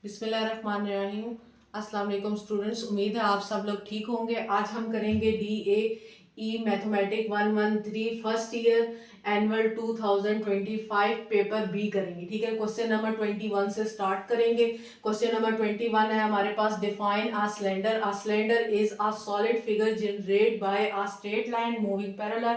बिस्मिल्लाहिर्रहमानिर्रहीम। अस्सलाम वालेकुम स्टूडेंट्स, उम्मीद है आप सब लोग ठीक होंगे। आज हम करेंगे DAE mathematic 113 first year annual 2025 paper B करेंगे। ठीक है, क्वेश्चन नंबर 21 से स्टार्ट करेंगे। क्वेश्चन नंबर 21 है हमारे पास, define a cylinder. A cylinder is a solid figure generated by a straight line moving parallel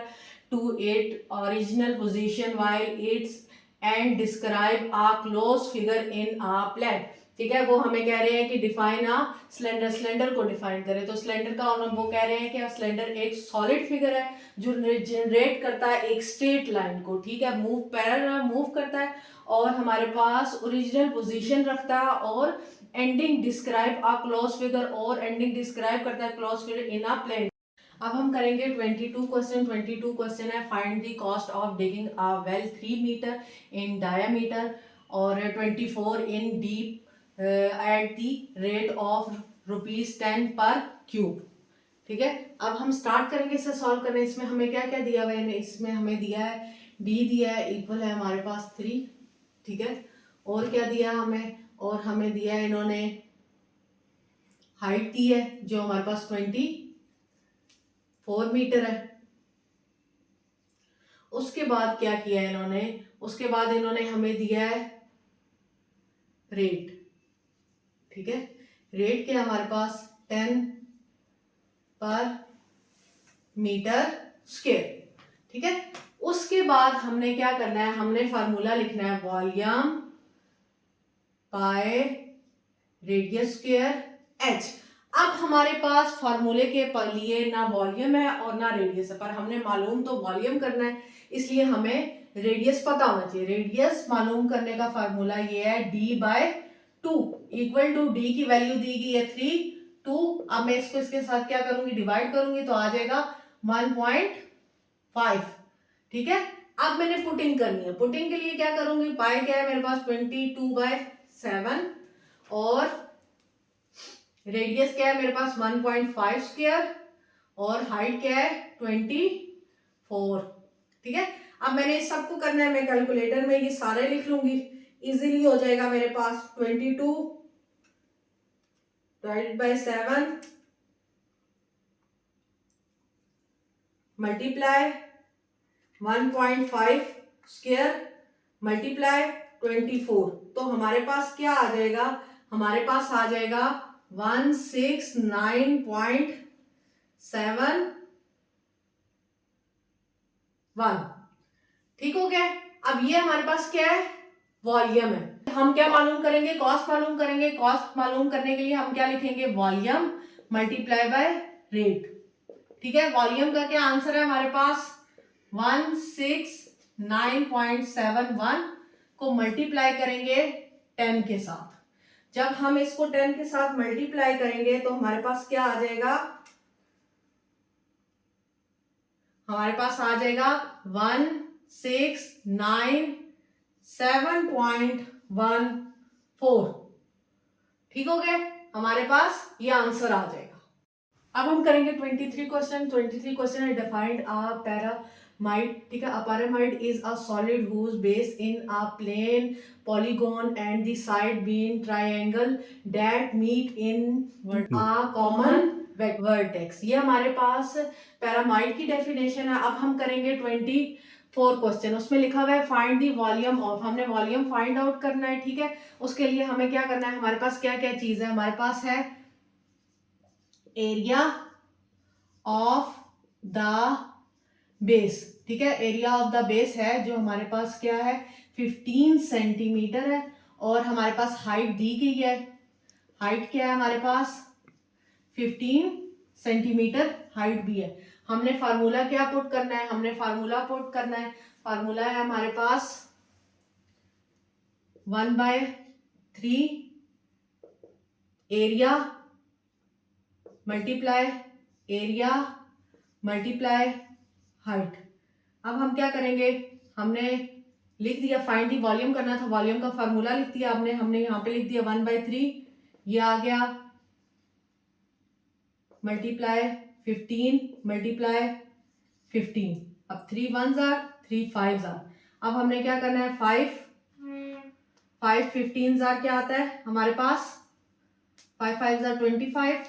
to it original position while its end describe a close figure in a plane. ठीक है, वो हमें कह रहे हैं कि डिफाइन अ सिलेंडर, सिलेंडर को define करें। तो सिलेंडर का वो कह रहे हैं कि सिलेंडर एक सॉलिड फिगर है जो जनरेट करता है एक स्ट्रेट लाइन को। ठीक है, मूव पैरेलल मूव करता है और हमारे पास ओरिजिनल पोजीशन रखता है और ending describe a close figure, और एंडिंग डिस्क्राइब करता है close figure in a plane. अब हम करेंगे 22 क्वेश्चन। 22 क्वेश्चन है, find the cost of digging a well 3 meter in diameter और 24 in deep at the rate of ₹10 per cube. ठीक है, अब हम स्टार्ट करेंगे इसे सॉल्व करने। इसमें हमें क्या क्या दिया हुआ है? इसमें हमें दिया है d दिया है, इक्वल है हमारे पास 3। ठीक है, और क्या दिया हमें? और हमें दिया है इन्होंने हाइट दी है जो हमारे पास 24 मीटर है। उसके बाद क्या किया है इन्होंने? उसके बाद इन्होंने हमें दिया है रेट। ठीक है, रेट क्या है हमारे पास? 10 पर मीटर स्क्वायर। ठीक है, उसके बाद हमने क्या करना है? हमने फार्मूला लिखना है volume by radius square h। अब हमारे पास फार्मूले के लिए ना वॉल्यूम है और ना रेडियस है, पर हमने मालूम तो वॉल्यूम करना है, इसलिए हमें रेडियस पता होना चाहिए। रेडियस मालूम करने का फार्मूला ये है d/2 इक्वल टू d की वैल्यू दी गई है 3 2। अब मैं इसको इसके साथ क्या करूंगी? डिवाइड करूंगी तो आ जाएगा 1.5। ठीक है, अब मैंने पुटिंग करनी है। पुटिंग के लिए क्या करूंगी? पाई क्या है मेरे पास? 22/7 और रेडियस क्या है मेरे पास? 1.5 स्क्वायर और हाइट क्या है? 24। ठीक है, अब मैंने इस सबको करना है, मैं कैलकुलेटर में ये सारे लिख लूंगी, इजीली हो जाएगा मेरे पास। 22/7 मल्टीप्लाई 1.5 स्क्वायर मल्टीप्लाई 24, तो हमारे पास क्या आ जाएगा? हमारे पास आ जाएगा 169.71। ठीक हो गया? अब ये हमारे पास क्या है? वॉल्यूम है। हम क्या मालूम करेंगे? कॉस्ट मालूम करेंगे। कॉस्ट मालूम करने के लिए हम क्या लिखेंगे? Volume multiply by rate. ठीक है, वॉल्यूम का क्या आंसर है हमारे पास? 169.71 को मल्टीप्लाई करेंगे 10 के साथ। जब हम इसको 10 के साथ मल्टीप्लाई करेंगे तो हमारे पास क्या आ जाएगा? हमारे पास आ जाएगा 169.7.14। ठीक हो गया? हमारे पास ये आंसर आ जाएगा। अब हम करेंगे 23 क्वेश्चन। 23 क्वेश्चन है, डिफाइंड अ पैरामाइड। ठीक है, a pyramid is a solid whose base in a plane polygon and the side been triangle that meet in a common vertex. ये हमारे पास पैरामाइड की डेफिनेशन है। अब हम करेंगे 24 क्वेश्चन। उसमें लिखा हुआ है फाइंड द वॉल्यूम ऑफ। हमने वॉल्यूम फाइंड आउट करना है। ठीक है, उसके लिए हमें क्या करना है? हमारे पास क्या क्या चीज है? हमारे पास है एरिया ऑफ द बेस। ठीक है, एरिया ऑफ द बेस है जो हमारे पास क्या है? 15 सेंटीमीटर है और हमारे पास हाइट दी गई है। हाइट क्या है हमारे पास? 15 सेंटीमीटर हाइट भी है। हमने फार्मूला क्या पुट करना है? हमने फार्मूला पुट करना है, फार्मूला है हमारे पास 1/3 area multiply area multiply height. अब हम क्या करेंगे? हमने लिख दिया फाइंड दी, वॉल्यूम करना था, वॉल्यूम का फार्मूला लिख दिया आपने। हमने यहाँ पे लिख दिया 1/3, ये आ गया मल्टीप्लाई 15 मल्टीप्लाई 15। अब 3 1s are 3 5s are। अब हमने क्या करना है? 5 5 15 जार क्या आता है हमारे पास, 5 5 जार 25,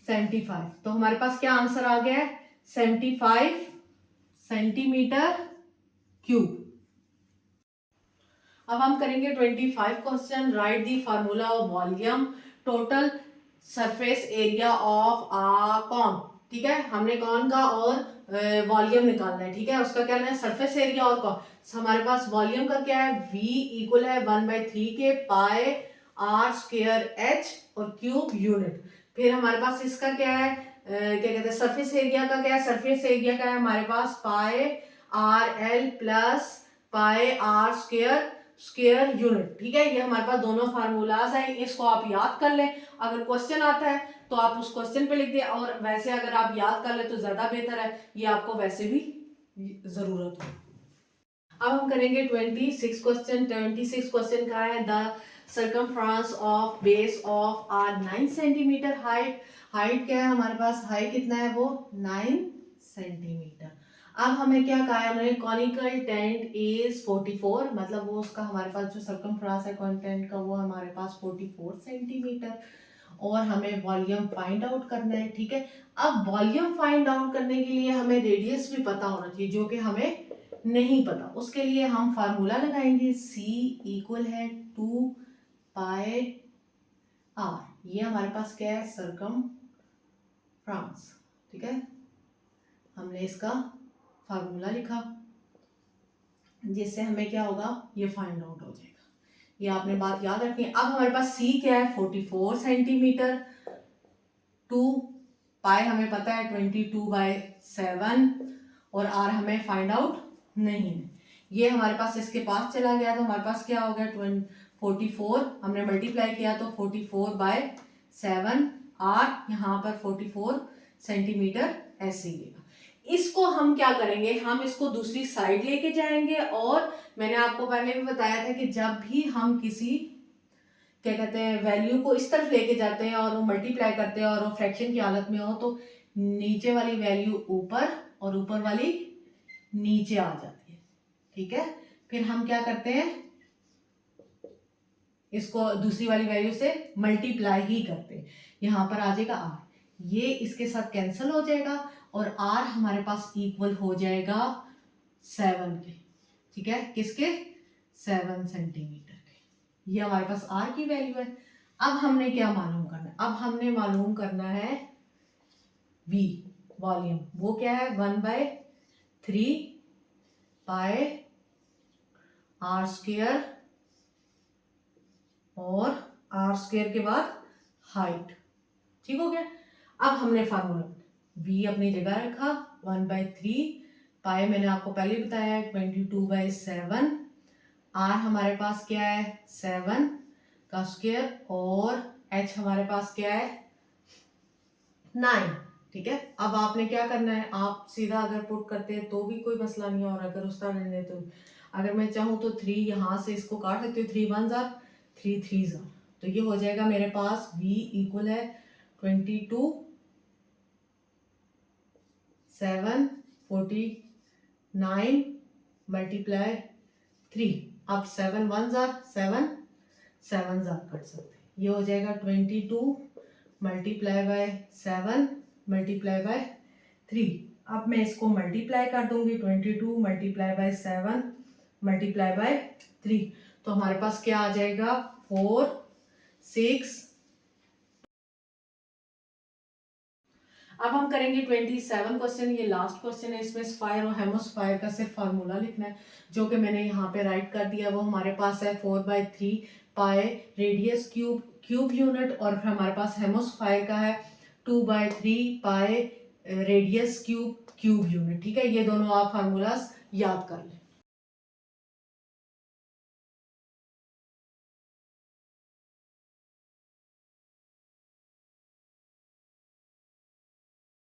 75। तो हमारे पास क्या आंसर आ गया है, 75 सेंटीमीटर क्यूब। अब हम करेंगे 25 question. Write the formula of volume total surface area of a cone. ठीक है, हमने कॉन का और वॉल्यूम निकालना है। ठीक है, उसका क्या है, सरफेस एरिया और कॉन। हमारे पास वॉल्यूम का क्या है, v इक्वल है 1/3 के पाई आर स्क्वायर एच और क्यूब यूनिट। फिर हमारे पास इसका क्या है, क्या कहते हैं, सरफेस एरिया का क्या है, सरफेस एरिया का है हमारे पास pi R L plus pi R square unit. ठीक है, ये हमारे पास दोनों फार्मूलाज हैं, इसको आप याद कर लें। अगर क्वेश्चन आता है तो आप उस क्वेश्चन पे लिख दें, और वैसे अगर आप याद कर लें तो ज्यादा बेहतर है, ये आपको वैसे भी जरूरत है। अब हम करेंगे 26 क्वेश्चन। 26 क्वेश्चन का है, the circumference of base of R 9 centimeter height. Height क्या है हमारे पास, हाइट कितना है वो 9 सेंटीमीटर। अब हमें क्या कहा है उन्होंने, कॉनिकल टेंट इज 44, मतलब वो उसका हमारे पास जो सर्कमफ्रेंस है कॉन्टेंट का वो हमारे पास 44 सेंटीमीटर, और हमें वॉल्यूम फाइंड आउट करना है। ठीक है, अब वॉल्यूम फाइंड आउट करने के लिए हमें रेडियस भी पता होना चाहिए, जो कि हमें नहीं पता। उसके लिए हम फार्मूला लगाएंगे, c इक्वल है 2 पाई आर। ये हमारे पास क्या है, सर्कमफ्रेंस। ठीक है, हमने इसका फार्मूला लिखा, जिससे हमें क्या होगा, ये फाइंड आउट हो जाएगा। ये आपने बात याद रखनी है। अब हमारे पास c क्या है 44 सेंटीमीटर, 2 पाई हमें पता है 22/7, और r हमें फाइंड आउट नहीं है। ये हमारे पास इसके पास चला गया, तो हमारे पास क्या हो गया 44, हमने मल्टीप्लाई किया तो 44/7, r यहाँ पर 44 सेंटीमीटर ऐसे ही। इसको हम क्या करेंगे, हम इसको दूसरी साइड लेके जाएंगे, और मैंने आपको पहले भी बताया था कि जब भी हम किसी क्या कहते हैं वैल्यू को इस तरफ लेके जाते हैं और वो मल्टीप्लाई करते हैं और वो फ्रैक्शन की हालत में हो, तो नीचे वाली वैल्यू ऊपर और ऊपर वाली नीचे आ जाती है। ठीक है, फिर हम क्या करते हैं, इसको दूसरी वाली वैल्यू से मल्टीप्लाई ही करते हैं। यहां पर आ जाएगा r, ये इसके साथ कैंसिल हो जाएगा, और r हमारे पास इक्वल हो जाएगा 7 के। ठीक है, किसके, 7 सेंटीमीटर के। ये हमारे पास r की वैल्यू है। अब हमने क्या मालूम करना है, अब हमने मालूम करना है v वॉल्यूम, वो क्या है 1/3 पाई आर स्क्वायर, और आर स्क्वायर के बाद हाइट। ठीक हो गया। अब हमने फार्मूला v अपनी जगह रखा, 1/3 पाई मैंने आपको पहले बताया है 22/7, r हमारे पास क्या है 7 का स्क्वायर, और h हमारे पास क्या है 9। ठीक है, अब आपने क्या करना है, आप सीधा अगर पुट करते हैं तो भी कोई मसला नहीं है, और अगर उस तरह लेने तो अगर मैं चाहूँ तो 3 यहाँ से इसको काट सकती हूँ, 3 1 जार 3 3 जार, तो ये हो जाएगा मेरे पास v इक्वल है 22 7 49 मल्टीप्लाई 3। अब 7 1 जार 7 7 जार कट सकते हैं, ये हो जाएगा 22 मल्टीप्लाई बाय 7 मल्टीप्लाई बाय 3। अब मैं इसको मल्टीप्लाई कर दूंगी, 22 मल्टीप्लाई बाय 7 मल्टीप्लाई बाय 3, तो हमारे पास क्या आ जाएगा 4 6। अब हम करेंगे 27 क्वेश्चन, ये लास्ट क्वेश्चन है। इसमें स्फायर और हेमोस्फायर का सिर्फ फार्मूला लिखना है, जो कि मैंने यहाँ पे राइट कर दिया। वो हमारे पास है 4/3 पाई रेडियस क्यूब यूनिट, और फिर हमारे पास हेमोस्फायर का है 2/3 पाई रेडियस क्यूब यूनिट। ठीक है, ये दोनों आप फार्मूलाज याद कर लें।